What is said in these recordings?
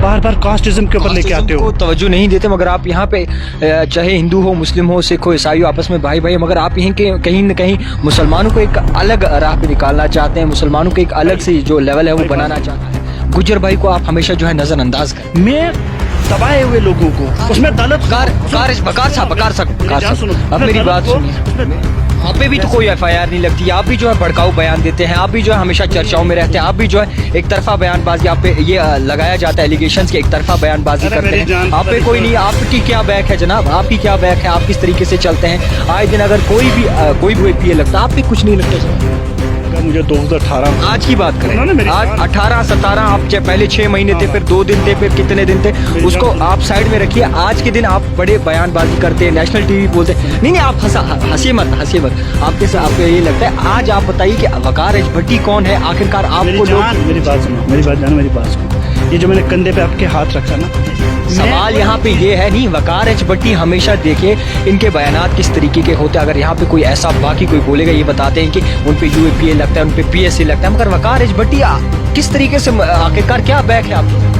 बार बार casteism के ऊपर लेके आते हो? तवज्जो नहीं देते, मगर आप यहाँ पे चाहे हिंदू हो, मुस्लिम हो, सिख हो, ईसाई हो, आपस में भाई भाई, मगर आप यहीं के कहीं न कहीं मुसलमानों को एक अलग राह पे निकालना चाहते हैं, मुसलमानों को एक अलग से जो लेवल है वो बनाना चाहते हैं। गुज्जर भाई को आप हमेशा जो है नजरअंदाज करें। मैं दबाए हुए लोगों को उसमें दलित बकार साहब अब मेरी बात सुनिए। आप पे भी तो कोई FIR नहीं लगती, आप भी जो है भड़काऊ बयान देते हैं, आप भी जो है हमेशा चर्चाओं में रहते हैं, आप भी जो है एक तरफा बयानबाजी, आप पे ये लगाया जाता है एलिगेशंस की एक तरफा बयानबाजी करते हैं। आप पे कोई नहीं, आपकी क्या बैक है जनाब, आपकी क्या बैक है, आप किस तरीके से चलते हैं? आए दिन अगर कोई भी ये लगता, आप भी कुछ नहीं लगता। मुझे 2018 आज की बात करें, आज 18-17 आप पहले 6 महीने थे, फिर 2 दिन थे, फिर कितने दिन थे, उसको आप साइड में रखिए। आज के दिन आप बड़े बयानबाजी करते हैं, नेशनल टीवी बोलते हैं। नहीं आप हंसिए मत। आपको ये लगता है? आज आप बताइए कि वकार एच भट्टी कौन है आखिरकार? आपको लोग मेरी बात सुनो। ये जो मैंने कंधे पे आपके हाथ रखा ना, सवाल यहाँ पे ये है नहीं, वकार एच भट्टी हमेशा देखिए इनके बयानात किस तरीके के होते हैं। अगर यहाँ पे कोई ऐसा बाकी कोई बोलेगा, ये बताते हैं कि उन पे UAPA लगता है, उन पे PSC लगता है, मगर वकार एच भट्टी किस तरीके से आखिरकार क्या बैक है आपको?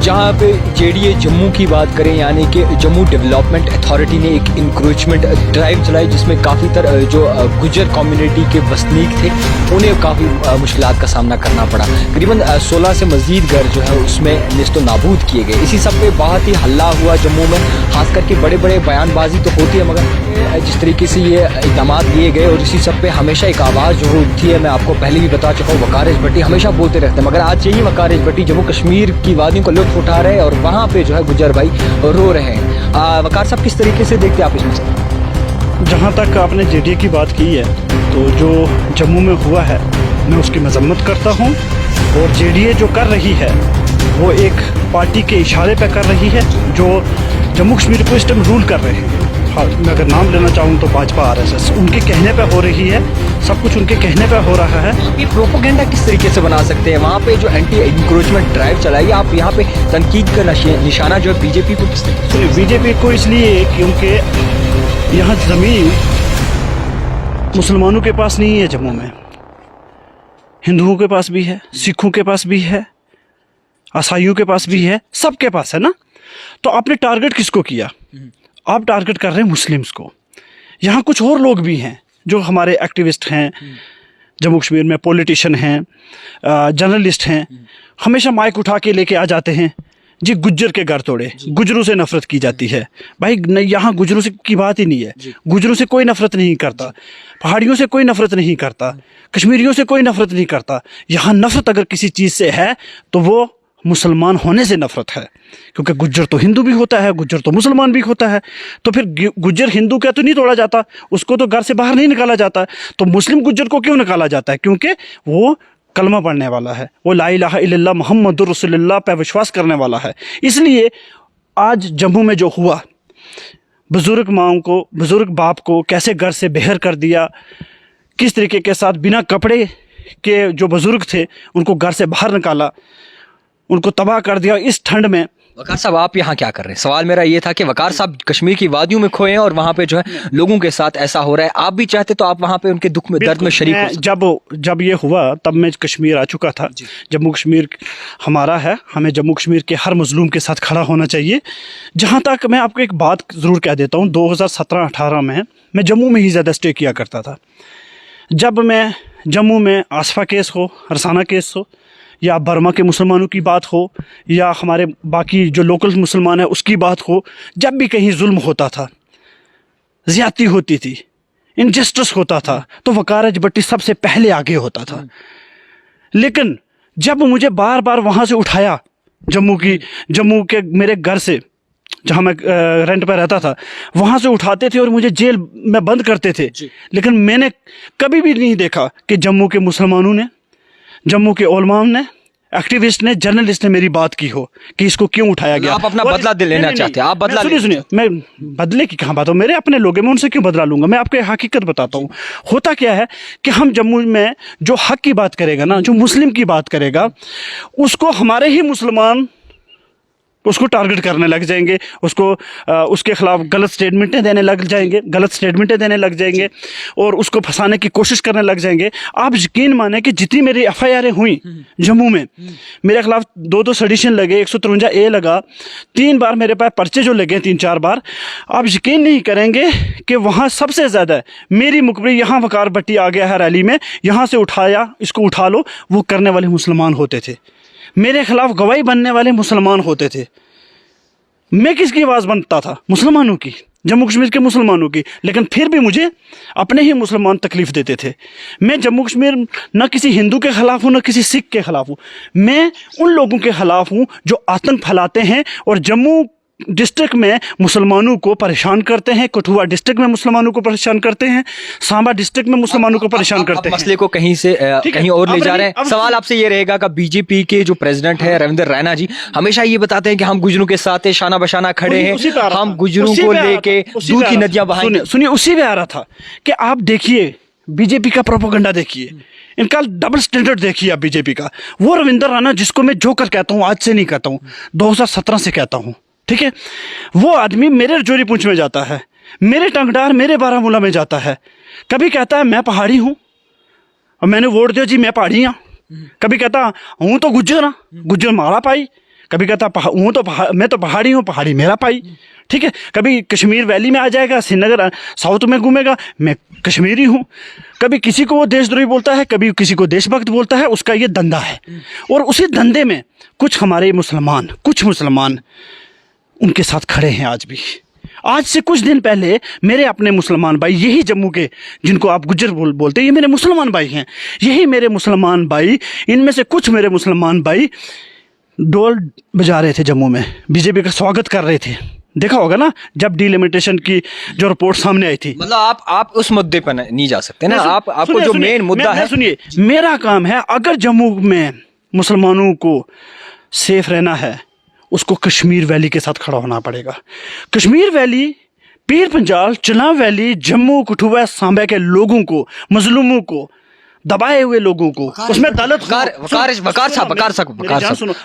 जहाँ पे JDA जम्मू की बात करें, यानी कि जम्मू डेवलपमेंट अथॉरिटी ने एक इंक्रोचमेंट ड्राइव चलाई, जिसमें काफ़ी तरह जो गुज्जर कम्युनिटी के वसनीक थे उन्हें काफ़ी मुश्किलात का सामना करना पड़ा। करीबन 16 से मज़ीद घर जो है उसमें निस्तो नाबूद किए गए। इसी सब पे बहुत ही हल्ला हुआ जम्मू में, खास करके बड़े बड़े बयानबाजी तो होती है, मगर जिस तरीके से ये इक़दाम लिए गए और इसी सब पे हमेशा एक आवाज़ जो होती है, मैं आपको पहले भी बता चुका हूँ, वकार एच भट्टी हमेशा बोलते रहते हैं, मगर आज यही वकार एच भट्टी जम्मू कश्मीर की वादियों को उठा रहे हैं और वहाँ पे जो है गुज्जर भाई रो रहे हैं। वकार साहब किस तरीके से देखते हैं आप इसमें से? जहाँ तक आपने JDA की बात की है, तो जो जम्मू में हुआ है मैं उसकी मजम्मत करता हूँ, और JDA जो कर रही है वो एक पार्टी के इशारे पे कर रही है, जो जम्मू कश्मीर को इस टाइम रूल कर रहे हैं। हाँ, मैं अगर नाम लेना चाहूँ तो भाजपा RSS उनके कहने पे हो रही है, सब कुछ उनके कहने पे हो रहा है। ये प्रोपोगेंडा किस तरीके से बना सकते हैं? वहाँ पे जो एंटी इंक्रोचमेंट ड्राइव चलाई, आप यहाँ पे तनकीद का निशाना जो है BJP को किस तरीके से? BJP को इसलिए क्योंकि यहाँ ज़मीन मुसलमानों के पास नहीं है, जम्मू में हिंदुओं के पास भी है, सिखों के पास भी है, ईसाइयों के पास भी है, सबके पास है ना। तो आपने टारगेट किसको किया? आप टारगेट कर रहे हैं मुस्लिम्स को। यहाँ कुछ और लोग भी हैं जो हमारे एक्टिविस्ट हैं, जम्मू कश्मीर में पॉलिटिशियन हैं, जर्नलिस्ट हैं, हमेशा माइक उठा के लेके आ जाते हैं, जी गुज्जर के घर तोड़े, गुज्जरों से नफरत की जाती है। भाई यहाँ गुज्जरों से की बात ही नहीं है, गुज्जरों से कोई नफरत नहीं करता, पहाड़ियों से कोई नफरत नहीं करता, कश्मीरियों से कोई नफरत नहीं करता। यहाँ नफरत अगर किसी चीज़ से है तो वो मुसलमान होने से नफरत है, क्योंकि गुज्जर तो हिंदू भी होता है, गुज्जर तो मुसलमान भी होता है। तो फिर गुज्जर हिंदू का तो नहीं तोड़ा जाता, उसको तो घर से बाहर नहीं निकाला जाता, तो मुस्लिम गुज्जर को क्यों निकाला जाता है? क्योंकि वो कलमा पढ़ने वाला है, वो ला इलाहा इल्लल्लाह मुहम्मदुर रसूलुल्लाह पे विश्वास करने वाला है। इसलिए आज जम्मू में जो हुआ, बुजुर्ग माओं को, बुजुर्ग बाप को कैसे घर से बाहर कर दिया, किस तरीके के साथ बिना कपड़े के जो बुजुर्ग थे उनको घर से बाहर निकाला, उनको तबाह कर दिया इस ठंड में। वकार साहब आप यहाँ क्या कर रहे हैं? सवाल मेरा ये था कि वकार साहब कश्मीर की वादियों में खोए हैं और वहाँ पे जो है लोगों के साथ ऐसा हो रहा है, आप भी चाहते तो आप वहाँ पे उनके दुख में, दर्द में शरीक हो सकते। जब ये हुआ तब मैं कश्मीर आ चुका था। जम्मू कश्मीर हमारा है, हमें जम्मू कश्मीर के हर मजलूम के साथ खड़ा होना चाहिए। जहाँ तक मैं आपको एक बात ज़रूर कह देता हूँ, 2017-18 में मैं जम्मू में ही ज़्यादा स्टे किया करता था। जब मैं जम्मू में आसफा केस हो, रसाना केस हो, या बर्मा के मुसलमानों की बात हो, या हमारे बाकी जो लोकल मुसलमान हैं उसकी बात हो, जब भी कहीं जुल्म होता था, ज़्यादती होती थी, इनजस्टिस होता था, तो वकार एच भट्टी सबसे पहले आगे होता था। लेकिन जब मुझे बार बार वहाँ से उठाया, जम्मू के मेरे घर से जहाँ मैं रेंट पर रहता था, वहाँ से उठाते थे और मुझे जेल में बंद करते थे, लेकिन मैंने कभी भी नहीं देखा कि जम्मू के मुसलमानों ने, जम्मू के उलमा ने, एक्टिविस्ट ने, जर्नलिस्ट ने मेरी बात की हो कि इसको क्यों उठाया गया। आप अपना बदला लेना चाहते हैं? आप बदला सुनिए, मैं बदले की कहाँ बात हो, मेरे अपने लोग हैं, मैं उनसे क्यों बदला लूंगा? मैं आपको हकीकत बताता हूँ। होता क्या है कि हम जम्मू में जो हक की बात करेगा ना, जो मुस्लिम की बात करेगा, उसको हमारे ही मुसलमान उसको टारगेट करने लग जाएंगे, उसको उसके खिलाफ गलत स्टेटमेंटें देने लग जाएंगे और उसको फंसाने की कोशिश करने लग जाएंगे। आप यकीन माने कि जितनी मेरी FIR हुई जम्मू में, मेरे खिलाफ 2 सेडिशन लगे, 153A लगा, 3 बार मेरे पास पर्चे जो लगे 3-4 बार। आप यकीन नहीं करेंगे कि वहाँ सबसे ज़्यादा मेरी मुकबरी, यहाँ वकार भट्टी आ गया है रैली में, यहाँ से उठाया, इसको उठा लो, वो करने वाले मुसलमान होते थे। मेरे खिलाफ गवाही बनने वाले मुसलमान होते थे। मैं किसकी आवाज़ बनता था? मुसलमानों की, जम्मू कश्मीर के मुसलमानों की। लेकिन फिर भी मुझे अपने ही मुसलमान तकलीफ़ देते थे। मैं जम्मू कश्मीर न किसी हिंदू के ख़िलाफ़ हूँ, न किसी सिख के ख़िलाफ़ हूँ। मैं उन लोगों के ख़िलाफ़ हूँ जो आतंक फैलाते हैं और जम्मू डिस्ट्रिक्ट में मुसलमानों को परेशान करते हैं, कठुआ डिस्ट्रिक्ट में मुसलमानों को परेशान करते हैं, सांबा डिस्ट्रिक्ट में मुसलमानों को परेशान करते हैं। मसले को कहीं से कहीं और ले जा रहे हैं। सवाल आपसे ये रहेगा कि बीजेपी के जो प्रेसिडेंट है रविंद्र रैना जी हमेशा ये बताते हैं कि हम गुजरों के साथ है, शाना बशाना खड़े हैं, हम गुजरों को लेके दूध की नदियां बहाएंगे। सुनिए, उसी पे आ रहा था कि आप देखिए बीजेपी का प्रोपेगेंडा देखिए, इनका डबल स्टैंडर्ड देखिए आप बीजेपी का। वो रविंद्र रैना जिसको मैं जोकर कहता हूँ, आज से नहीं कहता हूँ, 2017 से कहता हूँ, ठीक है। वो आदमी मेरे रजौरी पुंछ में जाता है, मेरे टंगडार, मेरे बारामूला में जाता है। कभी कहता है मैं पहाड़ी हूँ और मैंने वोट दिया जी, मैं पहाड़ी हाँ। कभी कहता हूँ तो गुज्जर हाँ, गुज्जर मारा पाई। कभी कहता हूँ तो मैं तो पहाड़ी हूँ, पहाड़ी मेरा पाई, ठीक है। कभी कश्मीर वैली में आ जाएगा, श्रीनगर साउथ में घूमेगा, मैं कश्मीरी हूँ। कभी किसी को वो देशद्रोही बोलता है, कभी किसी को देशभक्त बोलता है, उसका ये धंधा है। और उसी धंधे में कुछ हमारे मुसलमान उनके साथ खड़े हैं आज भी। आज से कुछ दिन पहले मेरे अपने मुसलमान भाई, यही जम्मू के जिनको आप गुज्जर बोलते हैं, ये मेरे मुसलमान भाई हैं। यही मेरे मुसलमान भाई, इनमें से कुछ मेरे मुसलमान भाई ढोल बजा रहे थे जम्मू में, बीजेपी का स्वागत कर रहे थे। देखा होगा ना जब डिलिमिटेशन की जो रिपोर्ट सामने आई थी। मतलब आप उस मुद्दे पर नहीं जा सकते ना, आपको जो मेन मुद्दा है। सुनिए, मेरा काम है, अगर जम्मू में मुसलमानों को सेफ रहना है, उसको कश्मीर वैली के साथ खड़ा होना पड़ेगा। कश्मीर वैली, पीर पंजाल, चिनाब वैली, जम्मू कठुआ सांबा के लोगों को, मजलूमों को, दबाए हुए लोगों को, उसमें दलित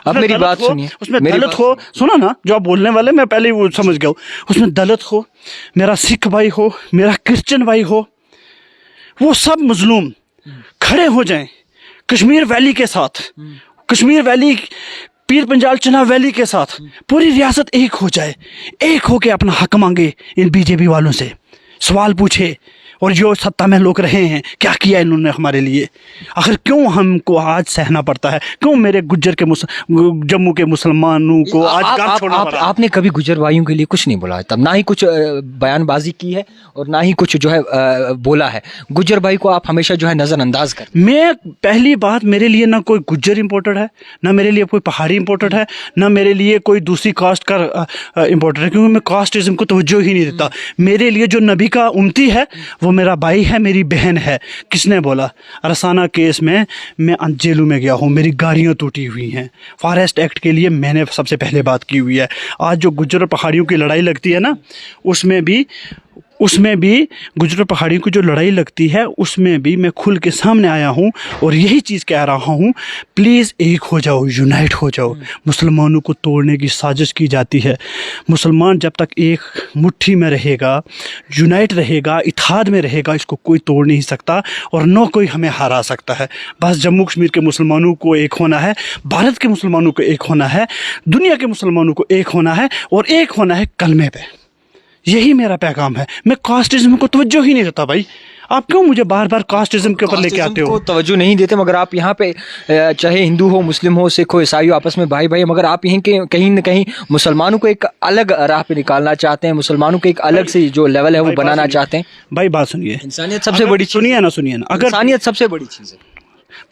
अब मेरी बात सुनिए, उसमें दलित हो, सुनो ना, जो आप बोलने वाले मैं पहले ही वो समझ गया हूँ। उसमें दलित हो, मेरा सिख भाई हो, मेरा क्रिश्चियन भाई हो, वो सब मजलूम खड़े हो जाएं कश्मीर वैली के साथ। कश्मीर वैली, पीर पंजाल, चिनाब वैली के साथ पूरी रियासत एक हो जाए, एक हो के अपना हक मांगे इन बीजेपी वालों से, सवाल पूछे। और जो सत्ता में लोग रहे हैं, क्या किया इन्होंने हमारे लिए? आखिर क्यों हमको आज सहना पड़ता है? क्यों मेरे गुज्जर के जम्मू के मुसलमानों को आज घर छोड़ना पड़ा? आपने कभी गुज्जर भाइयों के लिए कुछ नहीं बोला है, तब ना ही कुछ बयानबाजी की है और ना ही कुछ जो है बोला है। गुज्जर भाई को आप हमेशा जो है नजरअंदाज कर। मैं पहली बात, मेरे लिए ना कोई गुज्जर इम्पोर्टेंट है, ना मेरे लिए कोई पहाड़ी इम्पोर्टेंट है, ना मेरे लिए कोई दूसरी कास्ट का इम्पोर्टेंट है, क्योंकि मैं कास्टिज्म को तवज्जो ही नहीं देता। मेरे लिए जो नबी का उम्मती है वो मेरा भाई है, मेरी बहन है। किसने बोला? रसाना केस में मैं जेलों में गया हूँ, मेरी गाड़ियाँ टूटी हुई हैं। फॉरेस्ट एक्ट के लिए मैंने सबसे पहले बात की हुई है। आज जो गुज्जर और पहाड़ियों की लड़ाई लगती है ना, उसमें भी गुज्जर पहाड़ियों की जो लड़ाई लगती है, उसमें भी मैं खुल के सामने आया हूँ और यही चीज़ कह रहा हूँ, प्लीज़ एक हो जाओ, यूनाइट हो जाओ। मुसलमानों को तोड़ने की साजिश की जाती है। मुसलमान जब तक एक मुट्ठी में रहेगा, यूनाइट रहेगा, इत्तेहाद में रहेगा, इसको कोई तोड़ नहीं सकता और न कोई हमें हरा सकता है। बस जम्मू कश्मीर के मुसलमानों को एक होना है, भारत के मुसलमानों को एक होना है, दुनिया के मुसलमानों को एक होना है और एक होना है कलमे पे। यही मेरा पैगाम है। मैं कास्टिज्म को तवज्जो ही नहीं देता भाई। आप क्यों मुझे बार बार कास्टिज्म के ऊपर लेके आते हो? तवज्जो नहीं देते, मगर आप यहाँ पे चाहे हिंदू हो, मुस्लिम हो, सिख हो, ईसाई हो, आपस में भाई भाई, मगर आप यहीं के कहीं न कहीं मुसलमानों को एक अलग राह पे निकालना चाहते हैं, मुसलमानों को एक अलग से जो लेवल है वो बनाना चाहते हैं। भाई बात सुनिए, इंसानियत सबसे बड़ी, सुनिए ना, अगर इंसानियत सबसे बड़ी चीज़ है।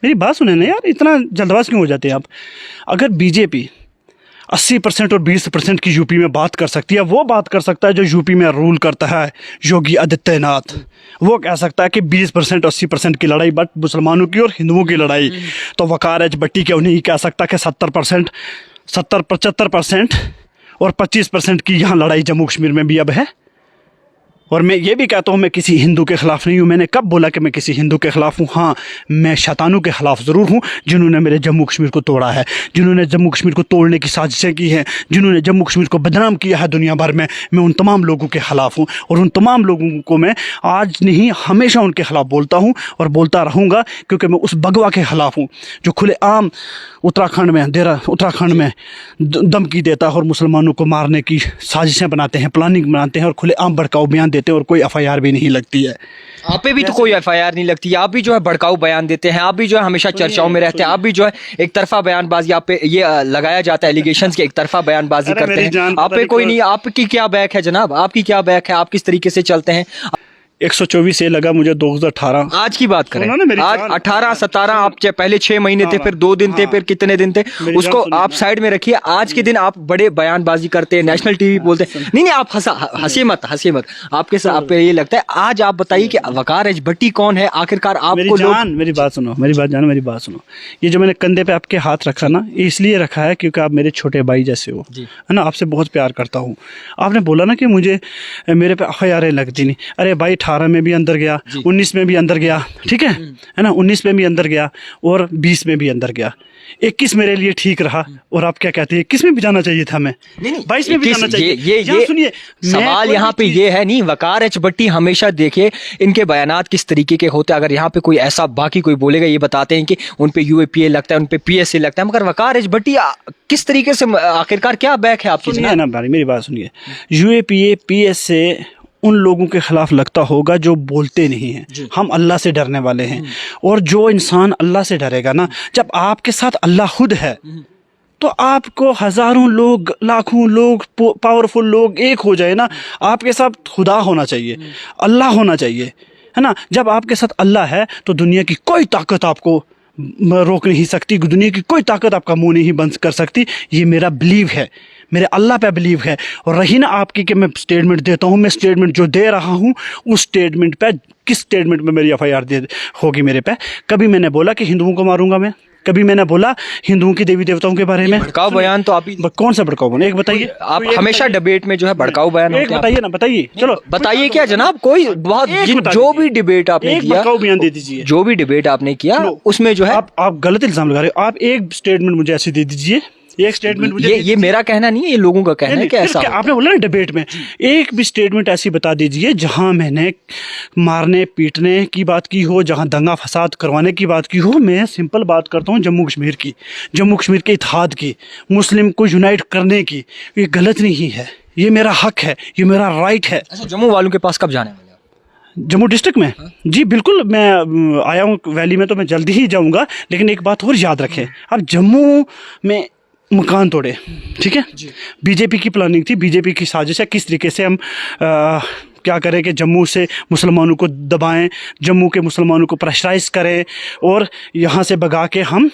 मेरी बात सुने ना यार, इतना जल्दबाज क्यों हो जाते हैं आप? अगर बीजेपी 80% और 20% की यूपी में बात कर सकती है, वो बात कर सकता है जो यूपी में रूल करता है योगी आदित्यनाथ। वो कह सकता है कि 20% 80% की लड़ाई बट मुसलमानों की और हिंदुओं की लड़ाई, तो वकार एच भट्टी क्यों नहीं कह सकता कि 70%, 75% और 25% की यहाँ लड़ाई जम्मू कश्मीर में भी अब है? और मैं ये भी कहता हूँ मैं किसी हिंदू के ख़िलाफ़ नहीं हूँ। मैंने कब बोला कि मैं किसी हिंदू के ख़िलाफ़ हूँ? हाँ, मैं शैतानों के ख़िलाफ़ ज़रूर हूँ जिन्होंने मेरे जम्मू कश्मीर को तोड़ा है, जिन्होंने जम्मू कश्मीर को तोड़ने की साजिशें की हैं, जिन्होंने जम्मू कश्मीर को बदनाम किया है दुनिया भर में। मैं उन तमाम लोगों के ख़िलाफ़ हूँ और उन तमाम लोगों को मैं आज नहीं हमेशा उनके ख़िलाफ़ बोलता हूँ और बोलता रहूँगा, क्योंकि मैं उस बगवा के ख़िलाफ़ हूँ जो खुलेआम उत्तराखंड में धमकी देता है और मुसलमानों को मारने की साजिशें बनाते हैं, प्लानिंग बनाते हैं और खुलेआम भड़काऊ बयान देते हैं और कोई एफआईआर भी नहीं लगती है। आप पे भी तो कोई एफआईआर नहीं लगती है, आप भी जो है भड़काऊ बयान देते हैं, आप भी जो है हमेशा चर्चाओं में रहते हैं, आप भी जो है एक तरफा बयानबाजी आप पे ये लगाया जाता है, एलिगेशंस की एक तरफा बयानबाजी करते हैं। आप पे कोई नहीं, आपकी क्या बैक है जनाब, आपकी क्या बैक है, आप किस तरीके से चलते हैं? 124 से लगा मुझे 2018। आज की बात करें, आज 18 17 आप पहले 6 महीने थे, फिर 2 दिन थे, फिर कितने दिन थे, उसको आप साइड में रखिए। आज के दिन आप बड़े बयानबाजी करते हैं, नेशनल टीवी बोलते हैं। नहीं आप हंसी मत आपके साथ आप पे ये लगता है। आज आप बताइए कि वकार एच भट्टी कौन है आखिरकार? आपको मेरी बात सुनो। ये जो मैंने कंधे पे आपके हाथ रखा ना, इसलिए रखा है क्योंकि आप मेरे छोटे भाई जैसे हो, है ना। आपसे बहुत प्यार करता हूँ। आपने बोला ना कि मुझे मेरे पे एफआईआर लगती नहीं। अरे भाई 18 में भी अंदर गया, 19 में भी अंदर गया, ठीक है ना, 19 में भी अंदर गया और 20 में भी अंदर गया। 21 मेरे लिए ठीक रहा और आप क्या कहते हैं 21 में भी जाना चाहिए था, मैं 22 में भी जाना चाहिए। ये सुनिए, सवाल यहाँ पे ये है नहीं, वकार एच भट्टी हमेशा देखिए इनके बयानात किस तरीके के होते हैं। अगर यहाँ पे कोई ऐसा बाकी कोई बोलेगा, ये बताते हैं कि उन पे यूएपीए लगता है, उन पे पीएसए लगता है, मगर वकार एच भट्टी किस तरीके से आखिरकार क्या बैक है आपकी? सुनिए ना भाई, मेरी बात सुनिए। यूएपीए पीएसए उन लोगों के ख़िलाफ़ लगता होगा जो बोलते नहीं हैं। हम अल्लाह से डरने वाले हैं और जो इंसान अल्लाह से डरेगा ना, जब आपके साथ अल्लाह खुद है तो आपको हज़ारों लोग, लाखों लोग, पावरफुल लोग एक हो जाए ना, आपके साथ खुदा होना चाहिए, अल्लाह होना चाहिए, है ना। जब आपके साथ अल्लाह है तो दुनिया की कोई ताकत आपको रोक नहीं सकती, दुनिया की कोई ताकत आपका मुंह नहीं बंद कर सकती। ये मेरा बिलीव है, मेरे अल्लाह पे बिलीव है। और रही ना आपकी कि मैं स्टेटमेंट देता हूँ, मैं स्टेटमेंट जो दे रहा हूँ उस स्टेटमेंट पे, किस स्टेटमेंट में मेरी एफआईआर होगी मेरे पे? कभी मैंने बोला कि हिंदुओं को मारूंगा मैं? कभी मैंने बोला हिंदुओं की देवी देवताओं के बारे में? भड़काऊ बयान तो आप ही, कौन सा भड़काऊ बयान? एक बताइए। आप हमेशा डिबेट में जो है भड़काऊ बयान एक बताइए ना, बताइए, चलो बताइए क्या जनाब? कोई बहुत जो भी डिबेट आपने किया, भड़काऊ बयान दे दीजिए। जो भी डिबेट आपने किया उसमें जो है आप गलत इल्जाम लगा रहे हो। आप एक स्टेटमेंट मुझे ऐसे दे दीजिए, एक स्टेटमेंट मुझे ये मेरा कहना नहीं है, ये लोगों का कहना है कि ऐसा आपने बोला ना डिबेट में, एक भी स्टेटमेंट ऐसी बता दीजिए जहां मैंने मारने पीटने की बात की हो, जहां दंगा फसाद करवाने की बात की हो। मैं सिंपल बात करता हूं जम्मू कश्मीर की, जम्मू कश्मीर के इत्तेहाद की, मुस्लिम को यूनाइट करने की। ये गलत नहीं है, ये मेरा हक है, ये मेरा राइट है। अच्छा, जम्मू वालों के पास कब जाने वाले? जम्मू डिस्ट्रिक्ट में? जी बिल्कुल, मैं आया हूँ वैली में, तो मैं जल्दी ही जाऊँगा। लेकिन एक बात और याद रखें, अब जम्मू में मकान तोड़े, ठीक है, बीजेपी की प्लानिंग थी, बीजेपी की साजिश है। किस तरीके से हम क्या करें कि जम्मू से मुसलमानों को दबाएं, जम्मू के मुसलमानों को प्रेशराइज करें और यहाँ से भगा के हम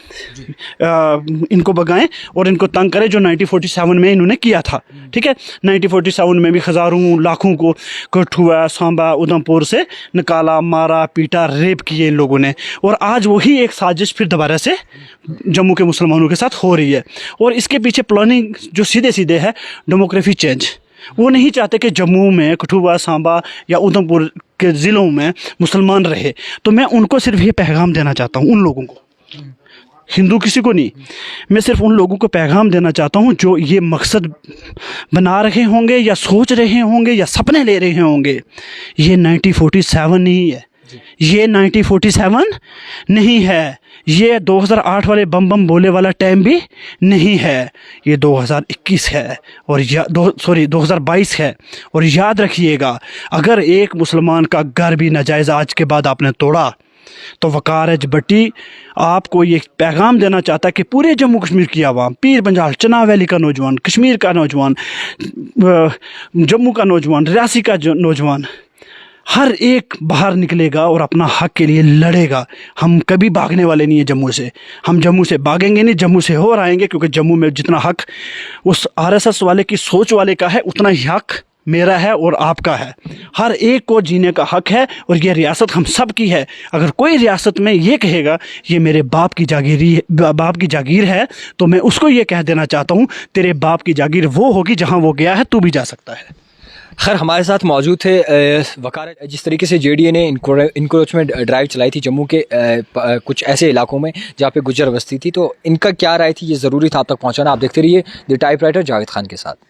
इनको भगाएं और इनको तंग करें, जो 1947 में इन्होंने किया था, ठीक है। 1947 में भी हज़ारों लाखों को कठुआ, सांबा, उधमपुर से निकाला, मारा, पीटा, रेप किए इन लोगों ने। और आज वही एक साजिश फिर दोबारा से जम्मू के मुसलमानों के साथ हो रही है। और इसके पीछे प्लानिंग जो सीधे सीधे है, डेमोग्राफी चेंज। वो नहीं चाहते कि जम्मू में, कठुआ, सांबा या उधमपुर के ज़िलों में मुसलमान रहे। तो मैं उनको सिर्फ ये पैगाम देना चाहता हूँ, उन लोगों को, हिंदू किसी को नहीं, मैं सिर्फ उन लोगों को पैगाम देना चाहता हूँ जो ये मकसद बना रहे होंगे या सोच रहे होंगे या सपने ले रहे होंगे। ये 1947 नहीं है, ये 1947 नहीं है, ये 2008 वाले बम बम बोले वाला टाइम भी नहीं है, ये 2021 है और 2022 है। और याद रखिएगा, अगर एक मुसलमान का घर भी नाजायज़ आज के बाद आपने तोड़ा तो वकार एच भट्टी आपको ये पैगाम देना चाहता है कि पूरे जम्मू कश्मीर की आवाम, पीर पंजाल, चनाब वैली का नौजवान, कश्मीर का नौजवान, जम्मू का नौजवान, रियासी का नौजवान, हर एक बाहर निकलेगा और अपना हक के लिए लड़ेगा। हम कभी भागने वाले नहीं है जम्मू से, हम जम्मू से भागेंगे नहीं, जम्मू से और आएंगे, क्योंकि जम्मू में जितना हक उस आरएसएस वाले की सोच वाले का है, उतना ही हक मेरा है और आपका है। हर एक को जीने का हक है और ये रियासत हम सब की है। अगर कोई रियासत में ये कहेगा ये मेरे बाप की जागीर है, तो मैं उसको ये कह देना चाहता हूँ, तेरे बाप की जागीर वो होगी जहाँ वो गया है, तू भी जा सकता है। खैर हमारे साथ मौजूद थे वकार। जिस तरीके से जेडीए ने इंक्रोचमेंट ड्राइव चलाई थी जम्मू के कुछ ऐसे इलाकों में जहाँ पे गुजर बस्ती थी, तो इनका क्या राय थी ये ज़रूरी था आप तक पहुँचाना। आप देखते रहिए द टाइपराइटर जावेद खान के साथ।